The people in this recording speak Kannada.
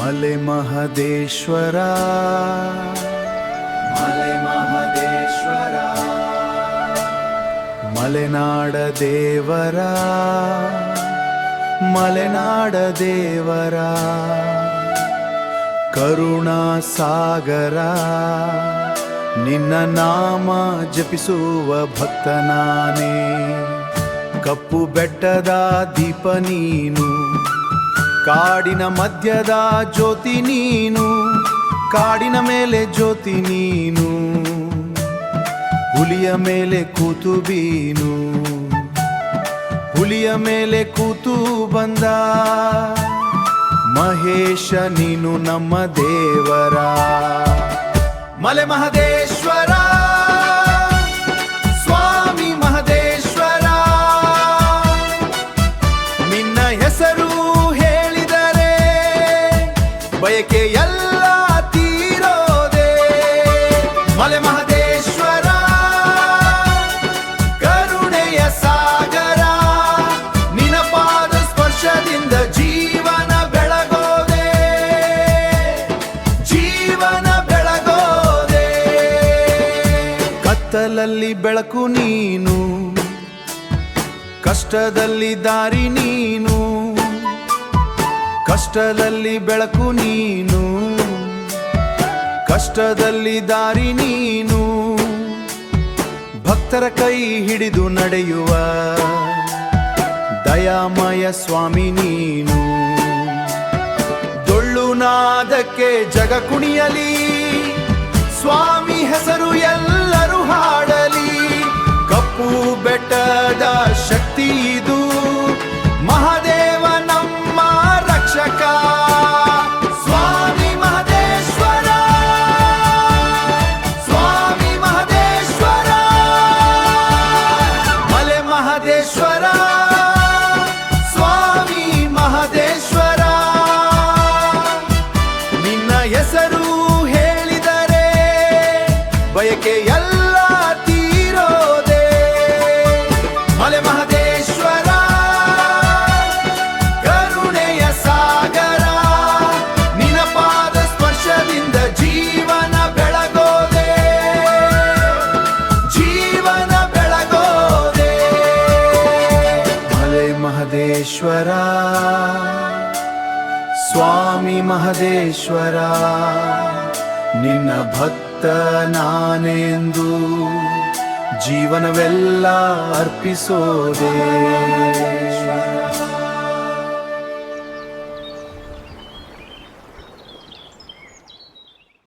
ಮಲೆ ಮಹದೇಶ್ವರ ಮಲೆ ಮಹದೇಶ್ವರ ಮಲೆನಾಡ ದೇವರ ಮಲೆನಾಡ ದೇವರ ಕರುಣಾ ಸಾಗರ ನಿನ್ನ ನಾಮ ಜಪಿಸುವ ಭಕ್ತ ನಾನೇ. ಕಪ್ಪು ಬೆಟ್ಟದ ದೀಪ ನೀನು, ಕಾಡಿನ ಮಧ್ಯದ ಜ್ಯೋತಿ ನೀನು, ಕಾಡಿನ ಮೇಲೆ ಜ್ಯೋತಿ ನೀನು, ಹುಲಿಯ ಮೇಲೆ ಕೂತು ಬೀನು, ಹುಲಿಯ ಮೇಲೆ ಕೂತು ಬಂದ ಮಹೇಶ ನೀನು ನಮ್ಮ ದೇವರ. ಮಲೆ ಮಹದೇಶ್ವರ ಸ್ವಾಮಿ ಮಹದೇಶ್ವರ, ನಿನ್ನ ಹೆಸರು ಹೇಳಿದರೆ ಬಯಕೆ ಎಲ್ಲ ತೀರೋದೆ. ಮಲೆ ಮಹದೇಶ್ವರ ಕರುಣೆಯ ಸಾಗರ, ನಿನ್ನ ಪಾದ ಸ್ಪರ್ಶದಿಂದ ಜೀವನ ಬೆಳಗೋದೆ, ಜೀವನ ಬೆಳಗೋದೆ. ಕತ್ತಲಲ್ಲಿ ಬೆಳಕು ನೀನು, ಕಷ್ಟದಲ್ಲಿ ದಾರಿ ನೀನು, ಕಷ್ಟದಲ್ಲಿ ಬೆಳಕು ನೀನು, ಕಷ್ಟದಲ್ಲಿ ದಾರಿ ನೀನು, ಭಕ್ತರ ಕೈ ಹಿಡಿದು ನಡೆಯುವ ದಯಾಮಯ ಸ್ವಾಮಿ ನೀನು. ಡೊಳ್ಳು ನಾದಕ್ಕೆ ಜಗ ಕುಣಿಯಲಿ, ಸ್ವಾಮಿ ಹೆಸರು ಎಲ್ಲರೂ ಹಾಡಲಿ. ಕಪ್ಪು ಬೆಟ್ಟದ ಶಕ್ತಿ ಇದು, ಮಹಾದೇವ ನಮ್ಮ ರಕ್ಷಕ. ಸ್ವಾಮಿ ಮಹದೇಶ್ವರ ಸ್ವಾಮಿ ಮಹದೇಶ್ವರ ಮಲೆ ಮಹದೇಶ್ವರ ಸ್ವಾಮಿ ಮಹದೇಶ್ವರ, ನಿನ್ನ ಹೆಸರು ಹೇಳಿದರೆ ಬಯಕೆ ಎಲ್ಲ ತೀರೋದೆ. ಮಲೆ ಮಹದೇಶ್ವರ ಕರುಣೆಯ ಸಾಗರ, ನಿನ್ನ ಪಾದ ಸ್ಪರ್ಶದಿಂದ ಜೀವನ ಬೆಳಗೋದೆ, ಜೀವನ ಬೆಳಗೋದೆ. ಮಲೆ ಮಹದೇಶ್ವರ ಸ್ವಾಮಿ ಮಹದೇಶ್ವರ, ನಿನ್ನ ಭಕ್ತ ನಾನೆಂದು ಜೀವನವೆಲ್ಲ ಅರ್ಪಿಸೋದೆ.